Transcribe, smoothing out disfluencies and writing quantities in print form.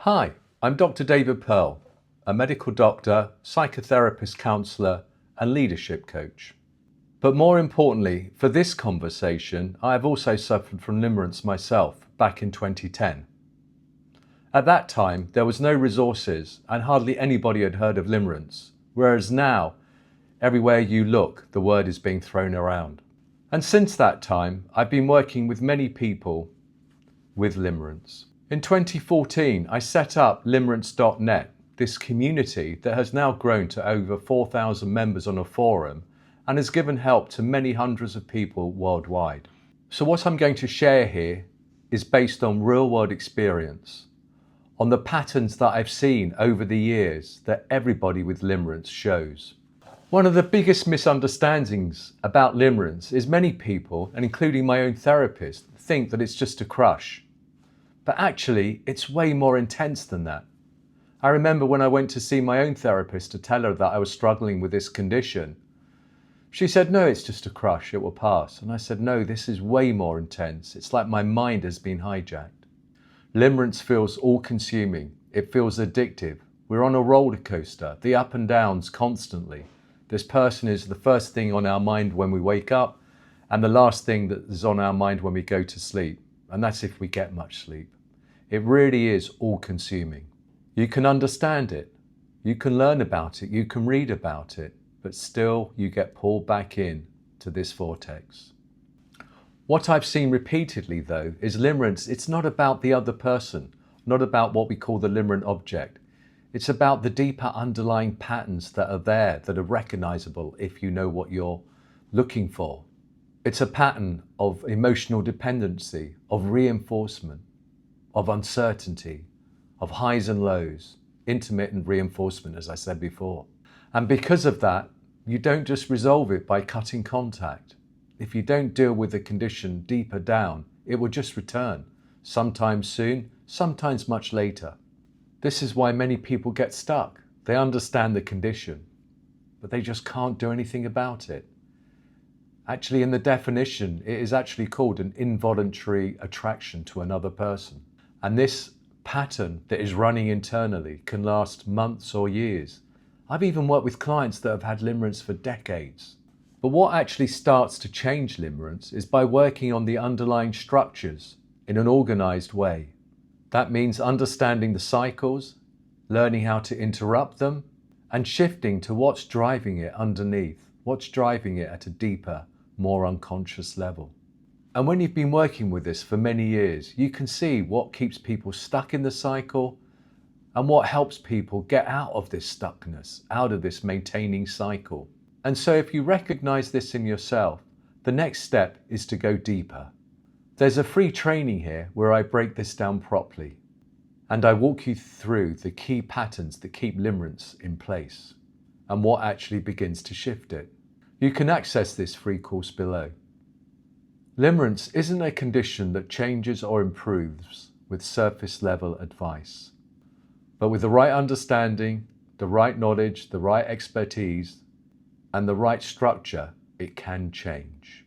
Hi, I'm Dr David Perl, a medical doctor, psychotherapist, counsellor and leadership coach. But more importantly, for this conversation, I have also suffered from limerence myself back in 2010. At that time, there was no resources and hardly anybody had heard of limerence, whereas now, everywhere you look, the word is being thrown around. And since that time, I've been working with many people with limerence. In 2014, I set up Limerence.net, this community that has now grown to over 4,000 members on a forum and has given help to many hundreds of people worldwide. So what I'm going to share here is based on real-world experience, on the patterns that I've seen over the years that everybody with limerence shows. One of the biggest misunderstandings about limerence is many people, and including my own therapist, think that it's just a crush. But actually, it's way more intense than that. I remember when I went to see my own therapist to tell her that I was struggling with this condition. She said, no, it's just a crush, it will pass. And I said, no, this is way more intense. It's like my mind has been hijacked. Limerence feels all-consuming. It feels addictive. We're on a roller coaster, the up and downs constantly. This person is the first thing on our mind when we wake up and the last thing that is on our mind when we go to sleep. And that's if we get much sleep. It really is all-consuming. You can understand it, you can learn about it, you can read about it, but still you get pulled back in to this vortex. What I've seen repeatedly though is limerence, it's not about the other person, not about what we call the limerent object. It's about the deeper underlying patterns that are there, that are recognizable if you know what you're looking for. It's a pattern of emotional dependency, of reinforcement, of uncertainty, of highs and lows, intermittent reinforcement, as I said before. And because of that, you don't just resolve it by cutting contact. If you don't deal with the condition deeper down, it will just return, sometimes soon, sometimes much later. This is why many people get stuck. They understand the condition, but they just can't do anything about it. Actually, in the definition, it is actually called an involuntary attraction to another person. And this pattern that is running internally can last months or years. I've even worked with clients that have had limerence for decades. But what actually starts to change limerence is by working on the underlying structures in an organized way. That means understanding the cycles, learning how to interrupt them, and shifting to what's driving it underneath, what's driving it at a deeper, more unconscious level. And when you've been working with this for many years, you can see what keeps people stuck in the cycle and what helps people get out of this stuckness, out of this maintaining cycle. And so if you recognize this in yourself, the next step is to go deeper. There's a free training here where I break this down properly and I walk you through the key patterns that keep limerence in place and what actually begins to shift it. You can access this free course below. Limerence isn't a condition that changes or improves with surface level advice, but with the right understanding, the right knowledge, the right expertise, and the right structure, it can change.